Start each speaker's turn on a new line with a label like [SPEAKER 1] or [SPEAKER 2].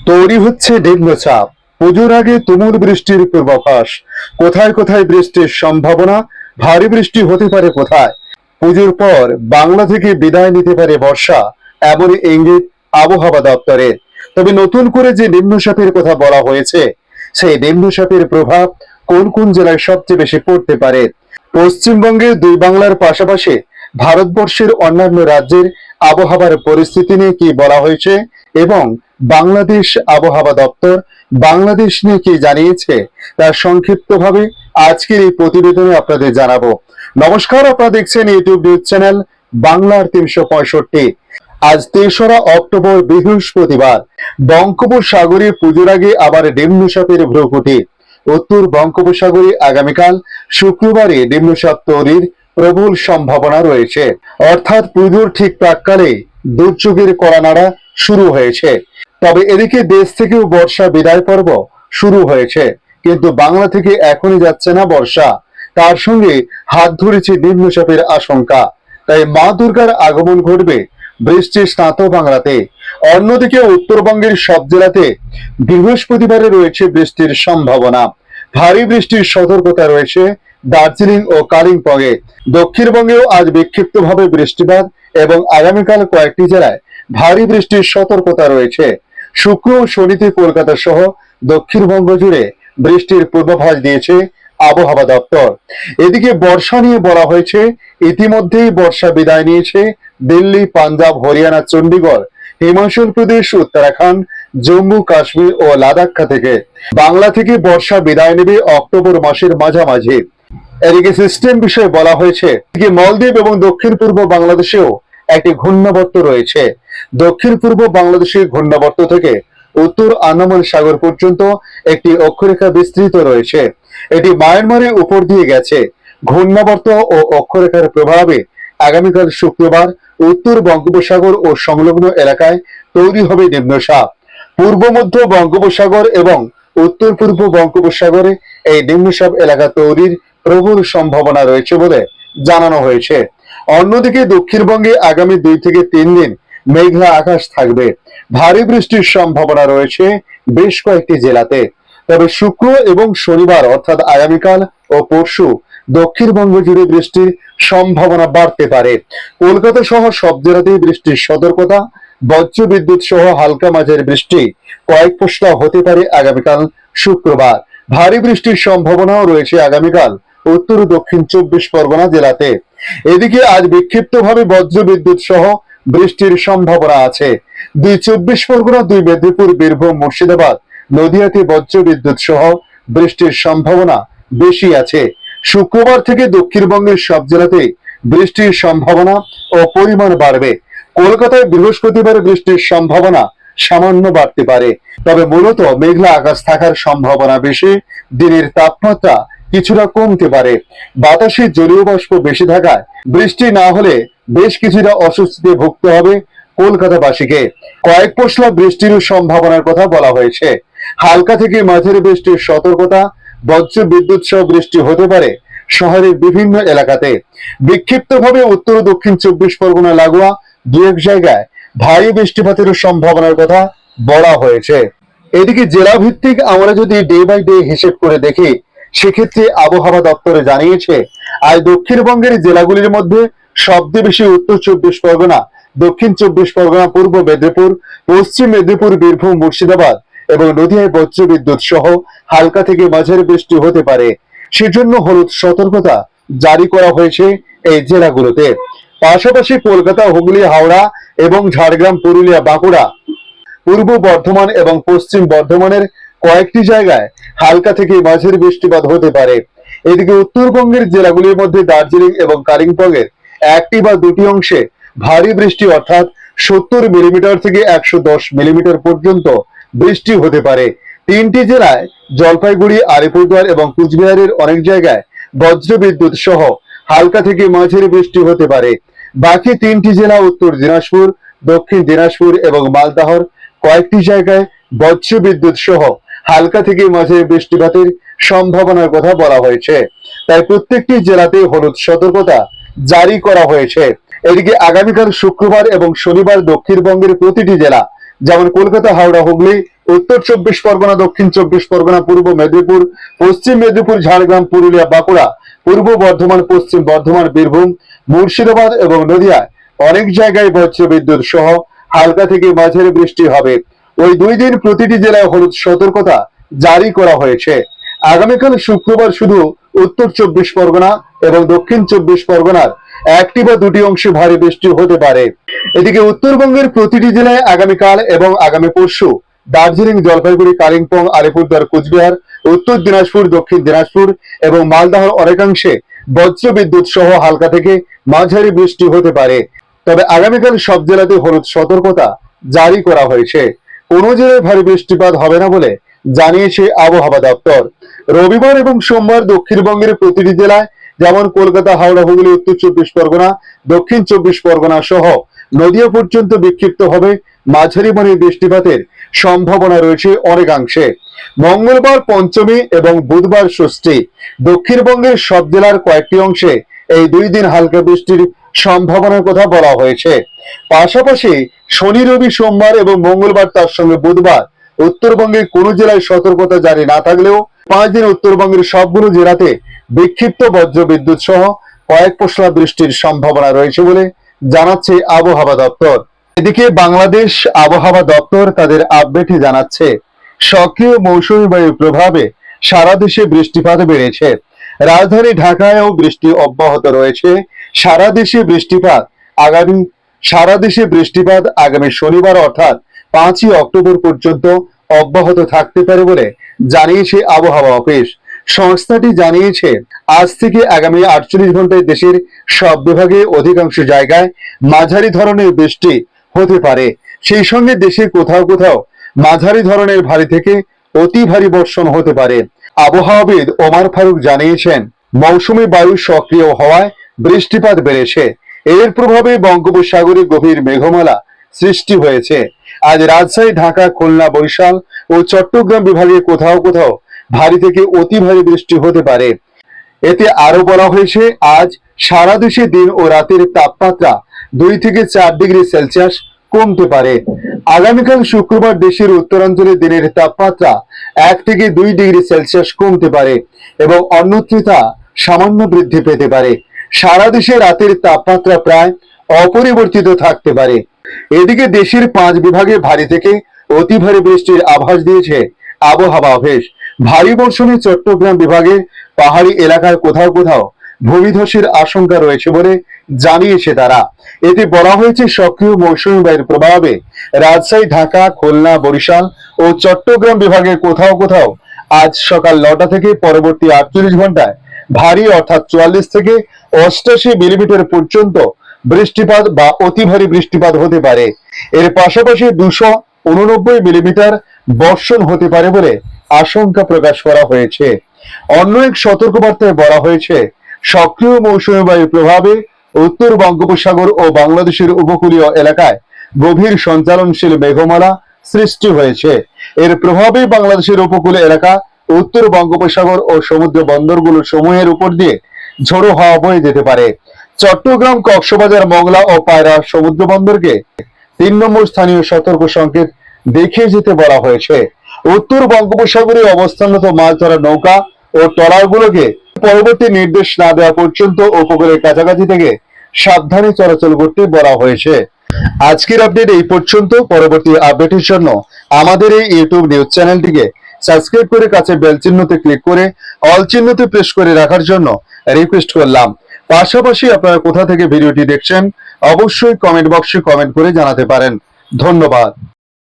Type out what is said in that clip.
[SPEAKER 1] তৈরি হচ্ছে নিম্নচাপ। পুজোর আগে তুমুল বৃষ্টির পূর্বাভাস। কোথায় কোথায় বৃষ্টির সম্ভাবনা, ভারী বৃষ্টি হতে পারে কোথায়। পুজোর পর বাংলা থেকে বিদায় নিতে পারে বর্ষা, এমনই ইঙ্গিত আবহাওয়া দপ্তরের। তবে নতুন করে যে নিম্নচাপের কথা বলা হয়েছে, সেই নিম্নচাপের প্রভাব কোন কোন জেলায় সবচেয়ে বেশি পড়তে পারে। পশ্চিমবঙ্গের দুই বাংলার পাশাপাশি ভারতবর্ষের অন্যান্য রাজ্যের আবহাওয়ার পরিস্থিতি নিয়ে কি বলা হয়েছে এবং বাংলাদেশ আবহাওয়া দপ্তর বাংলাদেশ নিয়ে কি জানিয়েছে, তার সংক্ষিপ্তভাবে আজকের এই প্রতিবেদনে আপনাদের জানাবো। নমস্কার, আপনারা দেখছেন ইউটিউব নিউজ চ্যানেল বাংলার 365। আজ 3রা অক্টোবর বৃহস্পতিবার। বঙ্গোপসাগরে পুজোর আগে আবার নিম্নচাপের ভ্রুকুটি। উত্তর বঙ্গোপসাগরে আগামীকাল শুক্রবারে নিম্নচাপ তৈরির প্রবল সম্ভাবনা রয়েছে। অর্থাৎ পুজোর ঠিক প্রাককালে দুর্যোগের কড়ানাড়া শুরু হয়েছে। তবে এদিকে দেশ থেকেও বর্ষা বিদায় পর্ব শুরু হয়েছে, কিন্তু বাংলা থেকে এখনই যাচ্ছে না বর্ষা, তার সঙ্গে হাত ধরেছে নিম্নচাপের আশঙ্কা। তাই মা দুর্গার আগমন ঘটবে বৃষ্টির স্নাত বাংলাতে। অন্যদিকে উত্তরবঙ্গের সব জেলাতে বৃহস্পতিবারে রয়েছে বৃষ্টির সম্ভাবনা। ভারী বৃষ্টির সতর্কতা রয়েছে দার্জিলিং ও কালিম্পংয়ে। দক্ষিণবঙ্গেও আজ বিক্ষিপ্তভাবে বৃষ্টিপাত এবং আগামীকাল কয়েকটি জেলায় ভারী বৃষ্টির সতর্কতা রয়েছে। শুক্র ও শনিতে কলকাতা সহ দক্ষিণবঙ্গ জুড়ে বৃষ্টির পূর্বাভাস দিয়েছে আবহাওয়া দপ্তর। এদিকে বর্ষা নিয়ে বলা হয়েছে, ইতিমধ্যেই বর্ষা বিদায় নিয়েছে দিল্লি, পাঞ্জাব, হরিয়ানা, চণ্ডীগড়, হিমাচল প্রদেশ, উত্তরাখণ্ড, জম্মু কাশ্মীর ও লাদাখ থেকে। বাংলা থেকে বর্ষা বিদায় নেবে অক্টোবর মাসের মাঝামাঝি। এদিকে সিস্টেম বিষয়ে বলা হয়েছে, মালদ্বীপ এবং দক্ষিণ পূর্ব বাংলাদেশেও একটি ঘূর্ণাবর্ত রয়েছে। দক্ষিণ পূর্ব বাংলাদেশের ঘূর্ণাবর্ত থেকে উত্তর আন্দামান সাগর পর্যন্ত একটি অক্ষরেখা বিস্তৃত রয়েছে। এটি মায়ানমারের উপর দিয়ে গেছে। ঘূর্ণাবর্ত ও অক্ষরেখার প্রভাবে আগামীকাল শুক্রবার উত্তর বঙ্গোপসাগর ও সংলগ্ন এলাকায় তৈরি হবে নিম্নচাপ। পূর্ব মধ্য বঙ্গোপসাগর এবং উত্তর পূর্ব বঙ্গোপসাগরে এই নিম্নচাপ এলাকা তৈরির প্রবল সম্ভাবনা রয়েছে বলে জানানো হয়েছে। অন্যদিকে দক্ষিণবঙ্গে আগামী 2 থেকে 3 দিন মেঘলা আকাশ থাকবে। ভারী বৃষ্টির সম্ভাবনা রয়েছে বেশ কয়েকটি জেলাতে। তবে শুক্র এবং শনিবার অর্থাৎ আগামীকাল ও পরশু দক্ষিণবঙ্গ জুড়ে বৃষ্টির সম্ভাবনা বাড়তে পারে। কলকাতা সহ সব জেলাতেই বৃষ্টির সতর্কতা। বজ্র বিদ্যুৎ সহ হালকা মাঝের বৃষ্টি কয়েক পশলা হতে পারে আগামীকাল শুক্রবার। ভারী বৃষ্টির সম্ভাবনাও রয়েছে আগামীকাল উত্তর ও দক্ষিণ 24 পরগনা জেলাতে। এদিকে আজ বিক্ষিপ্তভাবে বজ্র বিদ্যুৎ সহ বৃষ্টির সম্ভাবনা আছে। 2 24 পরগনা, 2 মেদিনীপুর, বীরভূম, মুর্শিদাবাদ, নদিয়াতে বজ্র বিদ্যুৎ সহ বৃষ্টির সম্ভাবনা বেশি আছে। শুক্রবার থেকে দক্ষিণবঙ্গের সব জেলাতে বৃষ্টির সম্ভাবনা ও পরিমাণ বাড়বে। কলকাতায় বৃহস্পতিবার বৃষ্টির সম্ভাবনা সামান্য বাড়তে পারে, তবে মূলত মেঘলা আকাশ থাকার সম্ভাবনা বেশি। দিনের তাপমাত্রা কিছুটা কমতে পারে। বাতাসে জলীয় বাষ্প বেশি থাকায় বৃষ্টি না হলে বেশ কিছুটা অস্বস্তিতে ভুগতে হবে কলকাতাবাসীকে। কয়েক পশলা বৃষ্টির সম্ভাবনার কথা বলা হয়েছে। হালকা থেকে মাঝারি বৃষ্টির সতর্কতা। বজ্র বিদ্যুৎ সহ বৃষ্টি হতে পারে শহরের বিভিন্ন এলাকাতে। বিক্ষিপ্তভাবে উত্তর ও দক্ষিণ 24 পরগনা লাগোয়া 2-1 জায়গায় ভারী বৃষ্টিপাতের সম্ভাবনার কথা বলা হয়েছে। এদিকে জেলা ভিত্তিক আমরা যদি ডে বাই ডে হিসেব করে দেখি, সেক্ষেত্রে আবহাওয়া দপ্তরে জানিয়েছে আজ দক্ষিণবঙ্গের জেলাগুলির মধ্যে সবচেয়ে বেশি উত্তর 24 পরগনা, দক্ষিণ 24 পরগনা, পূর্ব মেদিনীপুর, পশ্চিম মেদিনীপুর, বীরভূম, মুর্শিদাবাদ এবং নদিয়ায় বজ্র বিদ্যুৎ সহ হালকা থেকে মাঝারি বৃষ্টি হতে পারে। সেজন্য হলুদ সতর্কতা জারি করা হয়েছে এই জেলাগুলোতে। পাশাপাশি কলকাতা, হুগলি, হাওড়া এবং ঝাড়গ্রাম, পুরুলিয়া, বাঁকুড়া, পূর্ব বর্ধমান এবং পশ্চিম বর্ধমানের কয়েকটি জায়গায় হালকা থেকে মাঝারি বৃষ্টিপাত হতে পারে। এদিকে উত্তরবঙ্গের জেলাগুলির মধ্যে দার্জিলিং এবং কালিম্পংয়ের একটি বা দুটি অংশে ভারী বৃষ্টি অর্থাৎ 70 মিলিমিটার থেকে 110 মিলিমিটার পর্যন্ত বৃষ্টি হতে পারে। 3টি জেলায় জলপাইগুড়ি, আলিপুরদুয়ার এবং কুচবিহারের অনেক জায়গায় বজ্র বিদ্যুৎ সহ হালকা থেকে মাঝারি বৃষ্টি হতে পারে। বাকি 3টি জেলা উত্তর দিনাজপুর, দক্ষিণ দিনাজপুর এবং মালদহর কয়েকটি জায়গায় বজ্র বিদ্যুৎ সহ হালকা থেকে মাঝারি বৃষ্টিপাতের সম্ভাবনার কথা বলা হয়েছে। তাই প্রত্যেকটি জেলাতে হলুদ সতর্কতা জারি করা হয়েছে। এদিকে আগামীকাল শুক্রবার এবং শনিবার দক্ষিণবঙ্গের প্রতিটি জেলা যেমন কলকাতা, হাওড়া, হুগলি উত্তর 24 পরগনা, দক্ষিণ 24 পরগনা, পূর্ব মেদিনীপুর, পশ্চিম মেদিনীপুর, ঝাড়গ্রাম, পুরুলিয়া, বাঁকুড়া, পূর্ব বর্ধমান, পশ্চিম বর্ধমান, বীরভূম, মুর্শিদাবাদ এবং নদিয়ায় অনেক জায়গায় বজ্রবিদ্যুৎ সহ হালকা থেকে মাঝারি বৃষ্টি হবে। ওই 2 দিন প্রতিটি জেলায় হলুদ সতর্কতা জারি করা হয়েছে। আগামীকাল শুক্রবার শুধু উত্তর 24 পরগনা এবং দক্ষিণ 24 পরগনার একটি বা দুটি অংশে ভারী বৃষ্টি হতে পারে। এদিকে উত্তরবঙ্গের প্রতিটি জেলায় আগামীকাল এবং আগামী পরশু দার্জিলিং, জলপাইগুড়ি, কালিম্পং, আলিপুরদুয়ার, কুচবিহার, উত্তর দিনাজপুর, দক্ষিণ দিনাজপুর এবং মালদহের অনেকাংশে বজ্রবিদ্যুৎ সহ হালকা থেকে মাঝারি বৃষ্টি হতে পারে। তবে আগামীকাল সব জেলাতে হলুদ সতর্কতা জারি করা হয়েছে। কোনো জেলায় ভারী বৃষ্টিপাত হবে না বলে জানিয়েছে আবহাওয়া দপ্তর। রবিবার এবং সোমবার দক্ষিণবঙ্গের প্রতিটি জেলায় যেমন কলকাতা, হাওড়া, হুগলি, উত্তর 24 পরগনা, দক্ষিণ 24 পরগনা সহ নদিয়া পর্যন্ত বিক্ষিপ্তভাবে মাঝারি মানের বৃষ্টিপাতের সম্ভাবনা রয়েছে অনেকাংশে। মঙ্গলবার পঞ্চমী এবং বুধবার ষষ্ঠী দক্ষিণবঙ্গের সব জেলার কয়েকটি অংশে এই 2 দিন হালকা বৃষ্টির সম্ভাবনার কথা বলা হয়েছে। পাশাপাশি শনি, রবি, সোমবার এবং মঙ্গলবার, তার সঙ্গে বুধবার উত্তরবঙ্গের কোনো জেলায় সতর্কতা জারি না থাকলেও 5 দিন উত্তরবঙ্গের সবগুলো জেলাতে বিক্ষিপ্ত বজ্রবিদ্যুৎ সহ কয়েক পশলা বৃষ্টির সম্ভাবনা রয়েছে বলে জানাচ্ছে আবহাওয়া দপ্তর। এদিকে বাংলাদেশ আবহাওয়া দপ্তর তাদের আপডেটে জানাচ্ছে, সক্রিয় মৌসুমী বায়ুর প্রভাবে সারা দেশে বৃষ্টিপাত বেড়েছে। রাজধানী ঢাকায়ও বৃষ্টি অব্যাহত রয়েছে। সারা দেশে বৃষ্টিপাত আগামী শনিবার অর্থাৎ 5ই অক্টোবর পর্যন্ত অব্যাহত থাকতে পারে বলে জানিয়েছে আবহাওয়া অফিস। সংস্থাটি জানিয়েছে, আজ থেকে আগামী 48 ঘন্টায় দেশের সব বিভাগে অধিকাংশ জায়গায় মাঝারি ধরনের বৃষ্টি হতে পারে। সেই সঙ্গে দেশে কোথাও কোথাও মাঝারি ধরনের ভারী থেকে অতি ভারী বর্ষণ হতে পারে। আবহাওয়াবিদ ওমর ফারুক জানিয়েছেন, মৌসুমী বায়ু সক্রিয় হওয়ায় বৃষ্টিপাত বেড়েছে। এর প্রভাবে বঙ্গোপসাগরে গভীর মেঘমালা সৃষ্টি হয়েছে। আজ রাজশাহী, ঢাকা, খুলনা, বরিশাল ও চট্টগ্রাম বিভাগে কোথাও কোথাও ভারী থেকে অতি ভারী বৃষ্টি হতে পারে। এতে আরো বলা হয়েছে, আজ সারা দেশে দিন ও রাতের তাপমাত্রা 2 থেকে 4 ডিগ্রি সেলসিয়াস কমতে পারে। আগামীকাল শুক্রবার দেশের উত্তরাঞ্চলে দিনের তাপমাত্রা 1 থেকে 2 ডিগ্রি সেলসিয়াস কমতে পারে এবং অন্যত্র তা সামান্য বৃদ্ধি পেতে পারে। সারা দেশে রাতের তাপমাত্রা প্রায় অপরিবর্তিত থাকতে পারে। এদিকে দেশের 5 বিভাগে ভারী থেকে অতি ভারী বৃষ্টির আভাস দিয়েছে আবহাওয়া অফিস। ভারী বর্ষণে চট্টগ্রাম বিভাগের পাহাড়ি এলাকার কোথাও কোথাও ভূমিধসের আশঙ্কা রয়েছে বলে জানিয়েছে তারা। এতে বলা হয়েছে, সক্রিয় মৌসুমী বায়ুর প্রভাবে রাজশাহী, ঢাকা, খুলনা, বরিশাল ও চট্টগ্রাম বিভাগের কোথাও কোথাও আজ সকাল 9টা থেকে পরবর্তী 48 ঘন্টায় ভারী অর্থাৎ 44 থেকে 88 মিলিমিটার পর্যন্ত বৃষ্টিপাত বা অতি ভারী বৃষ্টিপাত হতে পারে। এর পাশাপাশি 289 মিলিমিটার বর্ষণ হতে পারে বলে আশঙ্কা প্রকাশ করা হয়েছে। অন্য এক সতর্কবার্তায় বলা হয়েছে, সক্রিয় মৌসুমী বায়ুর প্রভাবে উত্তর বঙ্গোপসাগর ও বাংলাদেশের উপকূলীয় এলাকায় গভীর সঞ্চালনশীল মেঘমালা সৃষ্টি হয়েছে। এর প্রভাবে বাংলাদেশের উপকূলীয় এলাকা, উত্তর বঙ্গোপসাগর ও সমুদ্র বন্দরগুলো সমূহের উপর দিয়ে ঝোড়ো হাওয়া বয়ে যেতে পারে। চট্টগ্রাম, কক্সবাজার, মংলা ও পায়রা সমুদ্র বন্দরকে 3 নম্বর স্থানীয় সতর্ক সংকেত দেখিয়ে যেতে বলা হয়েছে। উত্তর বঙ্গোপসাগরে অবস্থানরত মাছ ধরার নৌকা ও ট্রলারগুলোকে পরবর্তী নির্দেশ না দেওয়া পর্যন্ত উপকূলের কাছাকাছি থেকে সাবধানে চলাচল করতে বলা হয়েছে। আজকের আপডেট এই পর্যন্ত। পরবর্তী আপডেটের জন্য আমাদের এই ইউটিউব নিউজ চ্যানেলটিকে সাবস্ক্রাইব করে কাছে বেল চিহ্নতে ক্লিক করে অল চিহ্নতে প্রেস করে রাখার জন্য রিকোয়েস্ট করলাম। পাশাপাশি আপনারা কোথা থেকে ভিডিওটি দেখছেন অবশ্যই কমেন্ট বক্সে কমেন্ট করে জানাতে পারেন। ধন্যবাদ।